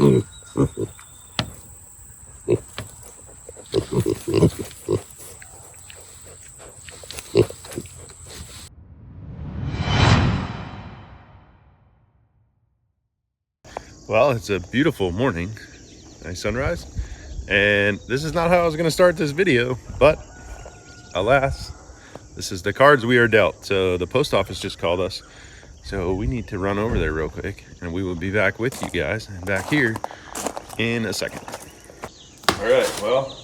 Well, it's a beautiful morning, nice sunrise, and this is not how I was going to start this video, but alas, this is the cards we are dealt. So the post office just called us, so we need to run over there real quick, and we will be back with you guys and back here in a second. All right, well,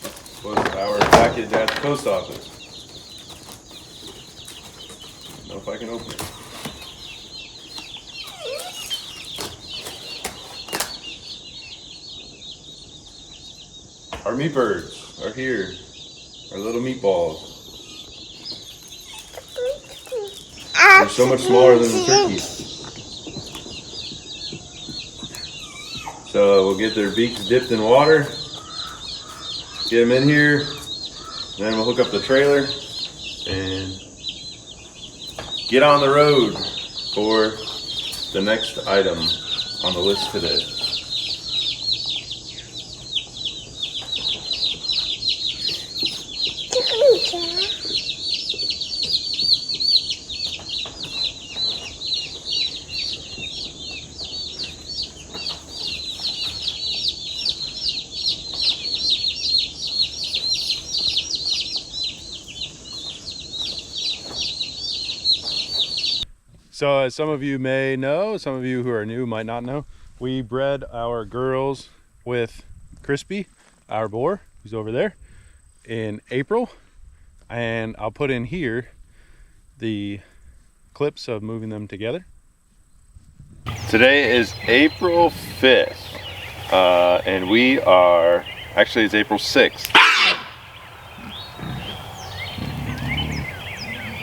this was our package at the post office. I don't know if I can open it. Our meat birds are here, our little meatballs. They're so much smaller than the turkeys. So we'll get their beaks dipped in water, get them in here, then we'll hook up the trailer and get on the road for the next item on the list today. So as some of you may know, some of you who are new might not know, we bred our girls with Crispy, our boar, who's over there, in April. And I'll put in here the clips of moving them together. Today is April 5th, and we are, actually it's April 6th.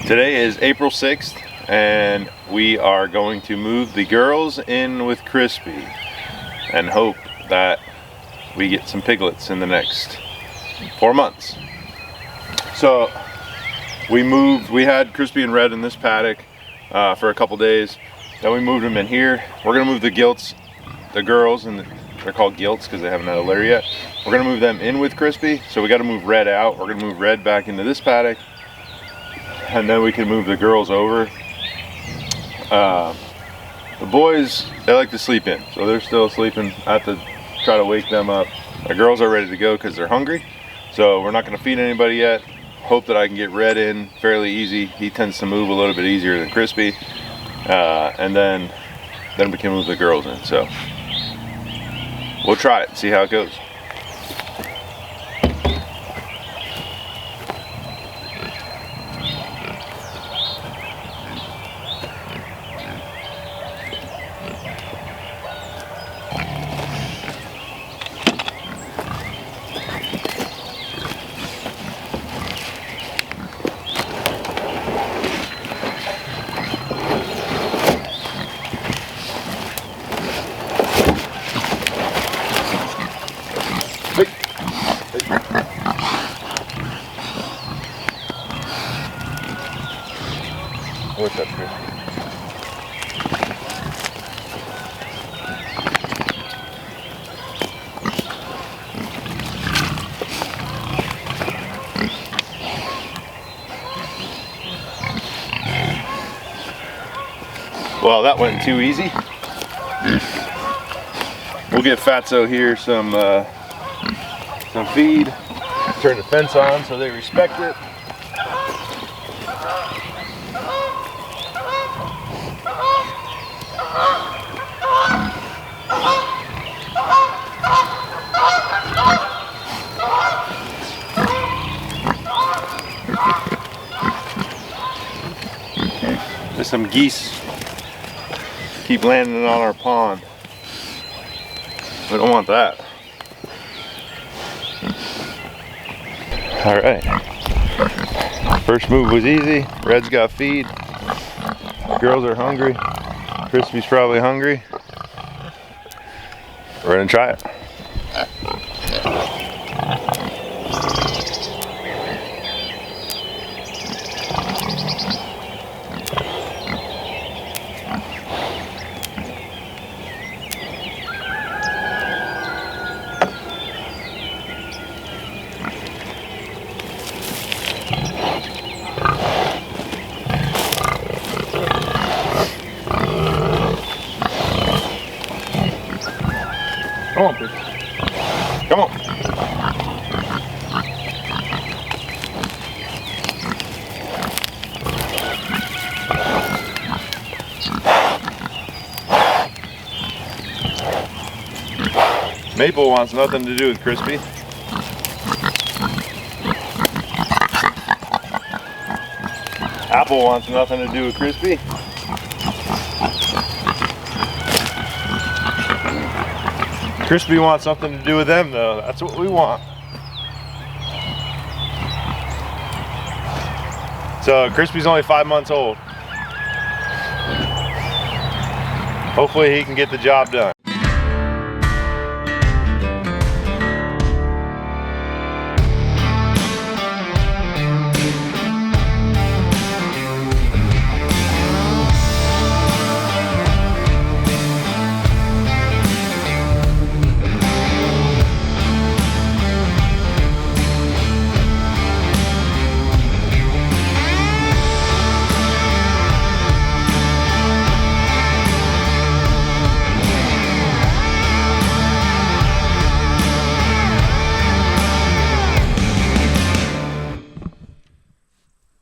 Today is April 6th. And we are going to move the girls in with Crispy and hope that we get some piglets in the next 4 months. So we had Crispy and Red in this paddock for a couple days. Then we moved them in here. We're gonna move the gilts, the girls, and they're called gilts because they haven't had a litter yet. We're gonna move them in with Crispy. So we gotta move Red out. We're gonna move Red back into this paddock, and then we can move the girls over. The boys, they like to sleep in, so they're still sleeping. I have to try to wake them up. The girls are ready to go because they're hungry, so we're not going to feed anybody yet. Hope that I can get Red in fairly easy. He tends to move a little bit easier than Crispy, and then we can move the girls in. So we'll try it and see how it goes. What's up, Chris? Well, that went too easy. We'll get Fatso here some feed. Turn the fence on so they respect it. There's some geese keep landing on our pond. We don't want that. All right. First move was easy. Red's got feed. The girls are hungry. Crispy's probably hungry. We're gonna try it. Maple wants nothing to do with Crispy. Apple wants nothing to do with Crispy. Crispy wants something to do with them though. That's what we want. So Crispy's only 5 months old. Hopefully he can get the job done.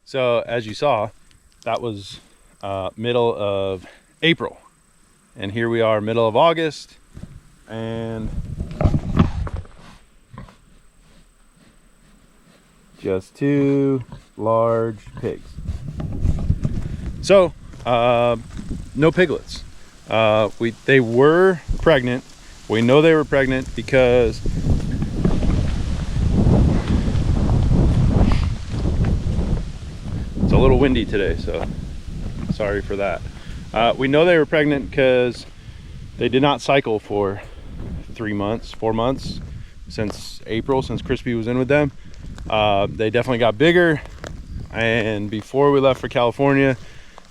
So as you saw, that was middle of April, and here we are middle of August, and just 2 large pigs. So no piglets. They were pregnant. We know they were pregnant because it's a little windy today, so sorry for that. We know they were pregnant because they did not cycle for 4 months since April, since Crispy was in with them. They definitely got bigger, and before we left for California,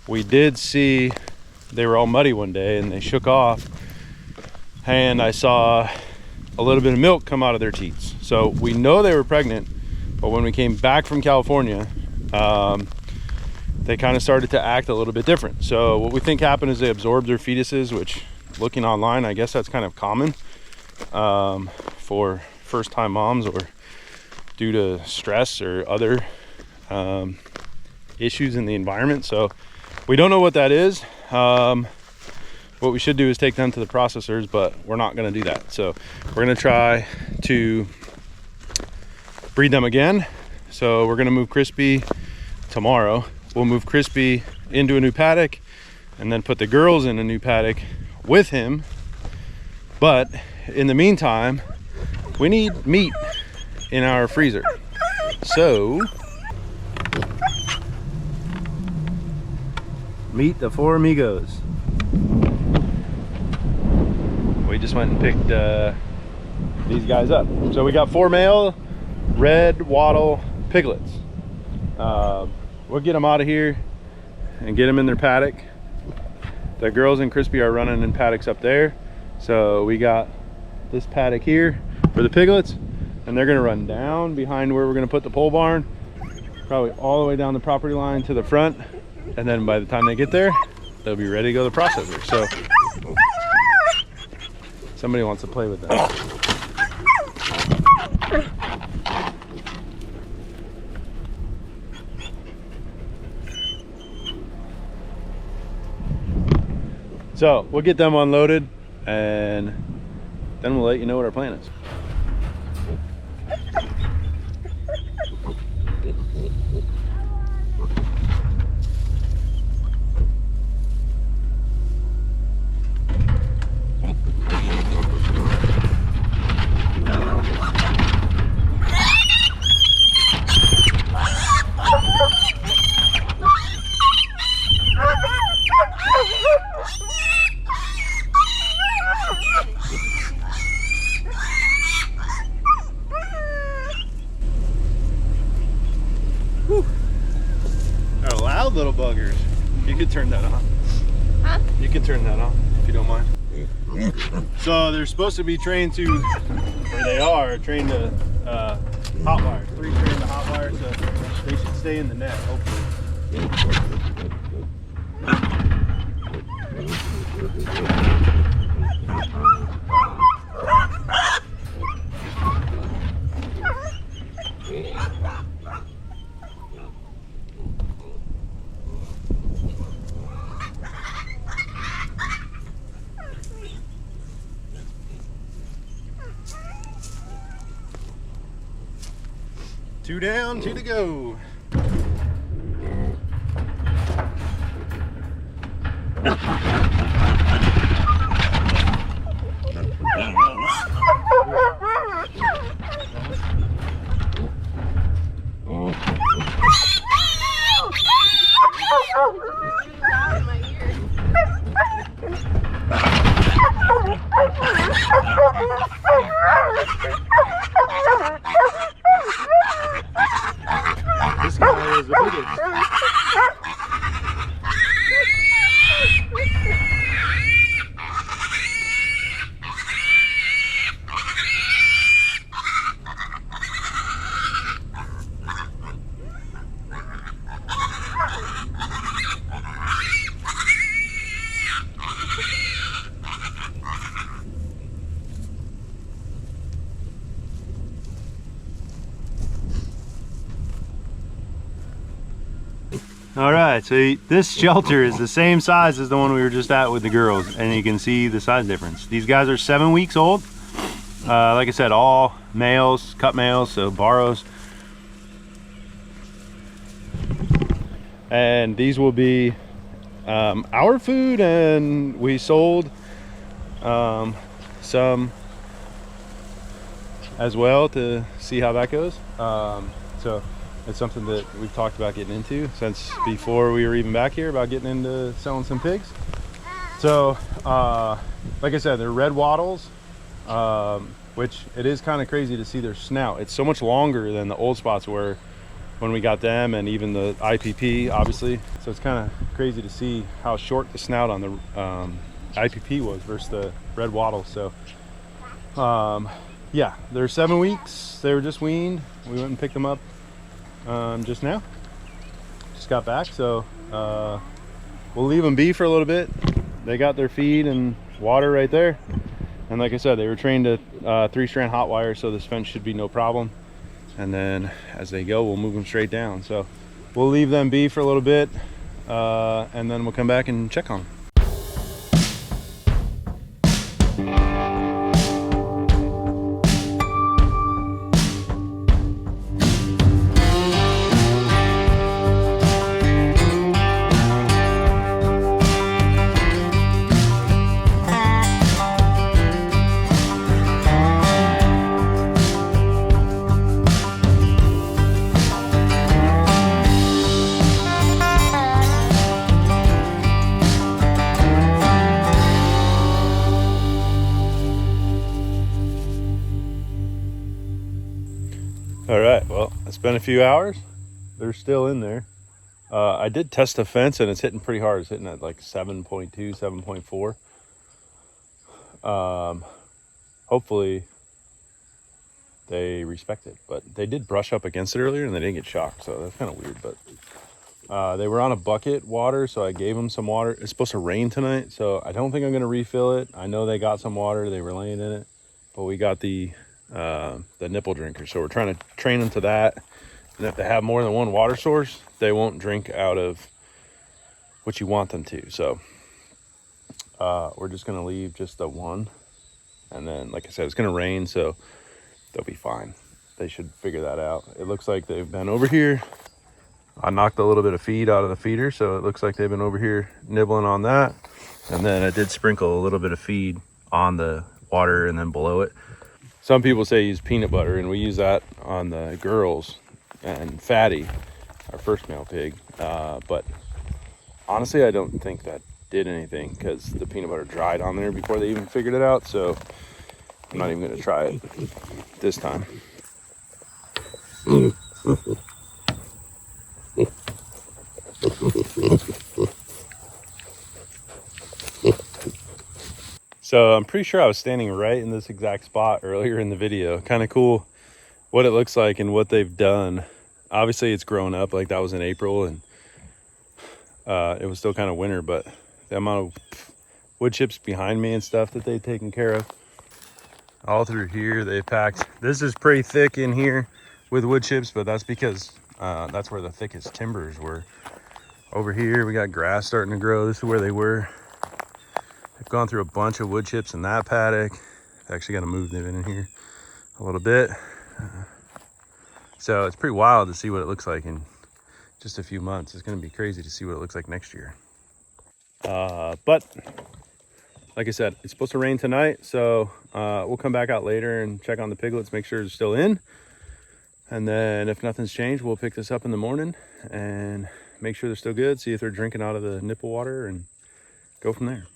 we did see they were all muddy one day and they shook off, and I saw a little bit of milk come out of their teats. So we know they were pregnant, but when we came back from California, they kind of started to act a little bit different. So what we think happened is they absorbed their fetuses, which, looking online, I guess that's kind of common for first-time moms, or due to stress or other issues in the environment. So we don't know what that is. What we should do is take them to the processors, but we're not going to do that. So we're going to try to breed them again. So we're going to move Crispy tomorrow. We'll move Crispy into a new paddock and then put the girls in a new paddock with him. But in the meantime, we need meat in our freezer. So meet the 4 amigos. We just went and picked these guys up. So we got 4 male red wattle piglets. We'll get them out of here and get them in their paddock. The girls and Crispy are running in paddocks up there. So we got this paddock here for the piglets, and they're gonna run down behind where we're gonna put the pole barn, probably all the way down the property line to the front. And then by the time they get there, they'll be ready to go to the processor. So somebody wants to play with them. So we'll get them unloaded, and then we'll let you know what our plan is. They're loud little buggers. You could turn that on. Huh? You can turn that on if you don't mind. So they're supposed to be trained to, or they are trained to hot wire. 3 trained to hot wire, so they should stay in the net, hopefully. 2 down, 2 to go. This guy is the biggest. All right, so this shelter is the same size as the one we were just at with the girls, and you can see the size difference. These guys are 7 weeks old. Like I said, all males, cut males, so barrows. And these will be our food, and we sold some as well to see how that goes. So it's something that we've talked about getting into since before we were even back here, about getting into selling some pigs. So like I said, they're red wattles, which it is kind of crazy to see their snout. It's so much longer than the old spots were when we got them, and even the IPP, obviously. So it's kind of crazy to see how short the snout on the IPP was versus the red wattle. So yeah, they're 7 weeks. They were just weaned. We went and picked them up just now. Just got back, so we'll leave them be for a little bit. They got their feed and water right there, and like I said, they were trained to 3-strand hot wire, so this fence should be no problem. And then as they go, we'll move them straight down. So we'll leave them be for a little bit, and then we'll come back and check on them. All right, well, it's been a few hours. They're still in there. I did test the fence, and it's hitting pretty hard. It's hitting at like 7.2, 7.4. Hopefully they respect it, but they did brush up against it earlier and they didn't get shocked, so that's kind of weird. But they were on a bucket water, so I gave them some water. It's supposed to rain tonight, so I don't think I'm going to refill it. I know they got some water. They were laying in it, but we got the nipple drinker, so we're trying to train them to that. And if they have more than one water source, they won't drink out of what you want them to. So we're just going to leave just the one, and then like I said, it's going to rain, so they'll be fine. They should figure that out. It looks like they've been over here. I knocked a little bit of feed out of the feeder, so it looks like they've been over here nibbling on that. And then I did sprinkle a little bit of feed on the water and then below it. Some people say use peanut butter, and we use that on the girls and Fatty, our first male pig. But honestly, I don't think that did anything, because the peanut butter dried on there before they even figured it out. So I'm not even going to try it this time. So I'm pretty sure I was standing right in this exact spot earlier in the video. Kind of cool what it looks like and what they've done. Obviously it's grown up, like that was in April, and it was still kind of winter, but the amount of wood chips behind me and stuff that they've taken care of. All through here they've packed. This is pretty thick in here with wood chips, but that's because that's where the thickest timbers were. Over here we got grass starting to grow. This is where they were. They've gone through a bunch of wood chips in that paddock. I've actually got to move them in here a little bit. So it's pretty wild to see what it looks like in just a few months. It's going to be crazy to see what it looks like next year. But like I said, it's supposed to rain tonight, so we'll come back out later and check on the piglets, make sure they're still in. And then if nothing's changed, we'll pick this up in the morning and make sure they're still good, see if they're drinking out of the nipple water, and go from there.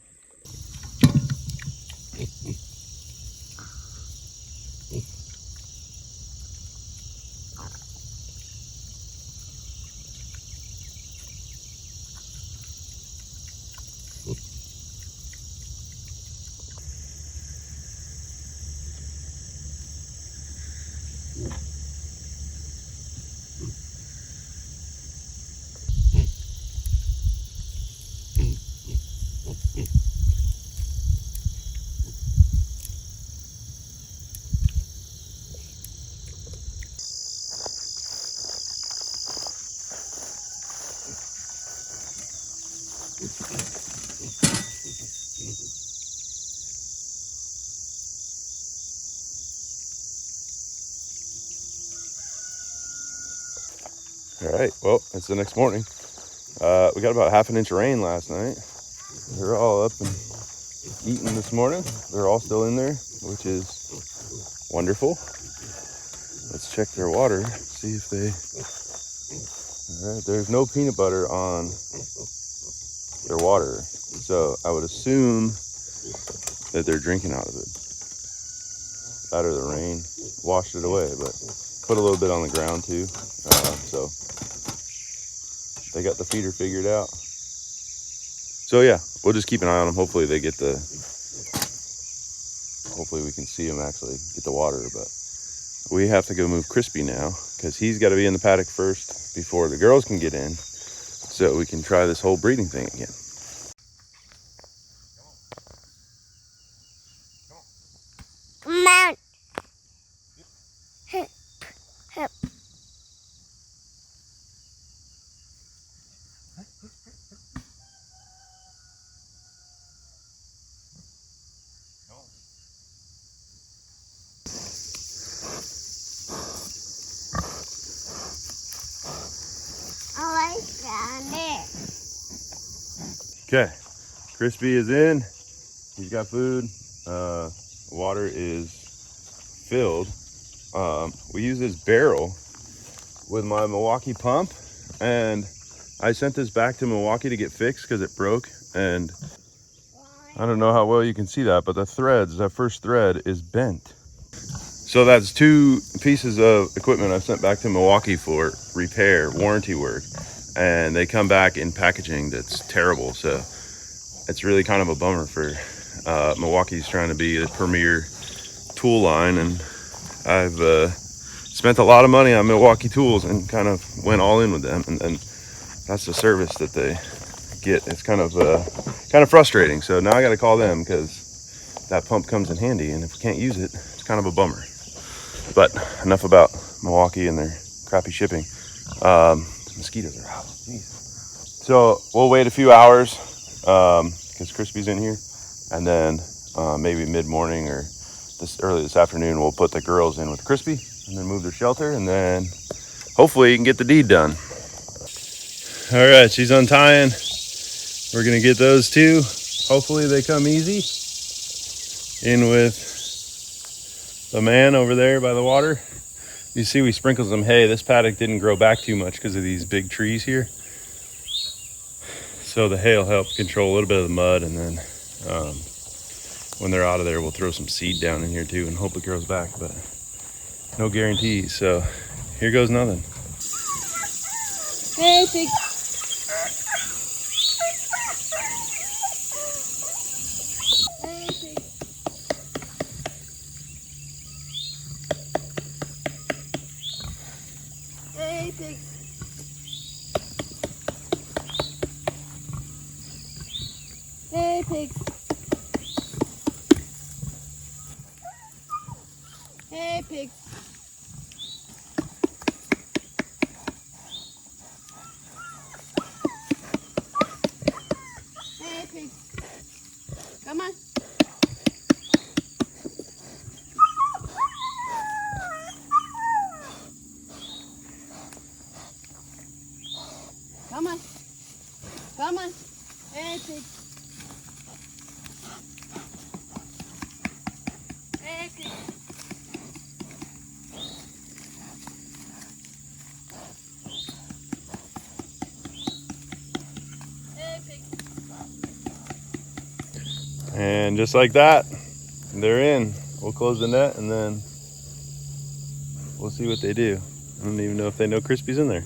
All right, well, it's the next morning. We got about half an inch of rain last night. They're all up and eating this morning. They're all still in there, which is wonderful. Let's check their water, see if they... All right, there's no peanut butter on their water, so I would assume that they're drinking out of it. That or the rain washed it away, but put a little bit on the ground too. So they got the feeder figured out. So yeah, we'll just keep an eye on them. Hopefully they get the, hopefully we can see them actually get the water. But we have to go move Crispy now because he's got to be in the paddock first before the girls can get in, so we can try this whole breeding thing again. Mount. Okay, Crispy is in. He's got food. Water is filled. We use this barrel with my Milwaukee pump, and I sent this back to Milwaukee to get fixed because it broke, and I don't know how well you can see that, but the threads, that first thread is bent. So that's 2 pieces of equipment I've sent back to Milwaukee for repair, warranty work, and they come back in packaging that's terrible. So it's really kind of a bummer for Milwaukee's trying to be a premier tool line, and I've spent a lot of money on Milwaukee tools and kind of went all in with them, and then that's the service that they get. It's kind of frustrating. So now I got to call them because that pump comes in handy, and if we can't use it, it's kind of a bummer. But enough about Milwaukee and their crappy shipping. Mosquitoes are out. Jeez. So we'll wait a few hours because Crispy's in here, and then maybe mid-morning or early this afternoon we'll put the girls in with Crispy and then move their shelter, and then hopefully you can get the deed done. All right, she's untying. We're gonna get those 2. Hopefully they come easy. In with the man over there by the water. You see we sprinkled some hay. This paddock didn't grow back too much because of these big trees here. So the hay will help control a little bit of the mud, and then when they're out of there, we'll throw some seed down in here too and hope it grows back, but no guarantees. So here goes nothing. Hey, pig. Hey, pig. Hey, pig. Hey, pig. Hey, pig. Come on. And just like that, they're in. We'll close the net and then we'll see what they do. I don't even know if they know Crispy's in there.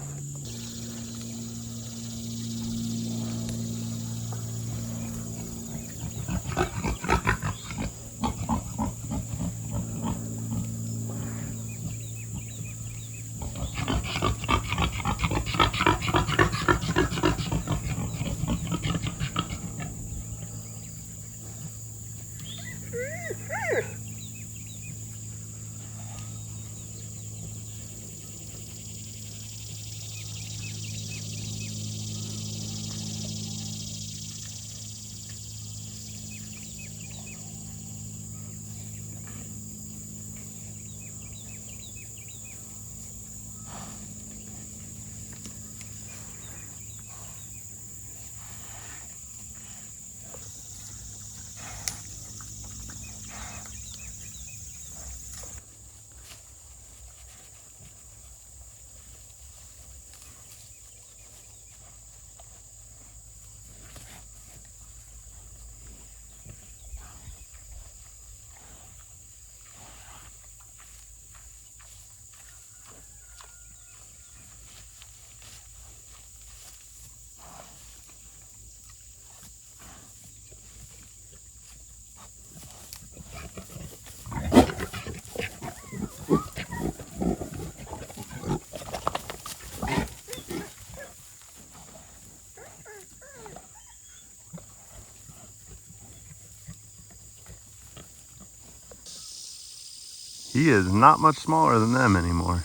He is not much smaller than them anymore.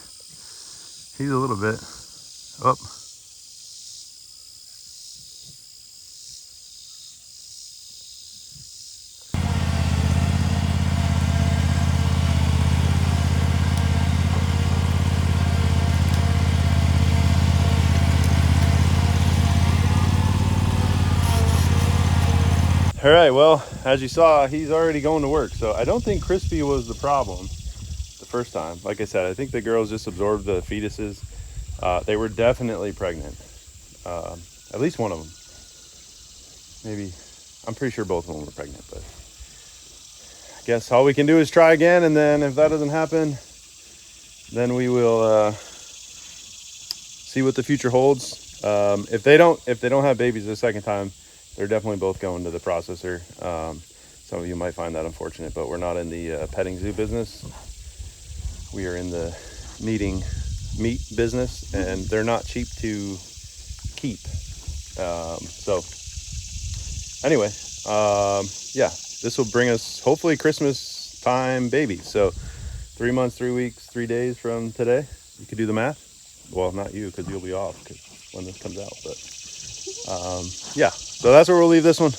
He's a little bit up. All right, well, as you saw, he's already going to work. So I don't think Crispy was the problem the first time. Like I said, I think the girls just absorbed the fetuses. They were definitely pregnant. At least one of them. Maybe, I'm pretty sure both of them were pregnant, but I guess all we can do is try again. And then if that doesn't happen, then we will see what the future holds. If they don't have babies the second time, they're definitely both going to the processor. Some of you might find that unfortunate, but we're not in the petting zoo business. We are in the meat business, and they're not cheap to keep. So anyway, yeah, this will bring us hopefully Christmas time babies. So 3 months, 3 weeks, 3 days from today. You could do the math. Well, not you, because you'll be off when this comes out. But yeah, so that's where we'll leave this one.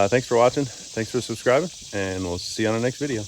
Thanks for watching. Thanks for subscribing, and we'll see you on the next video.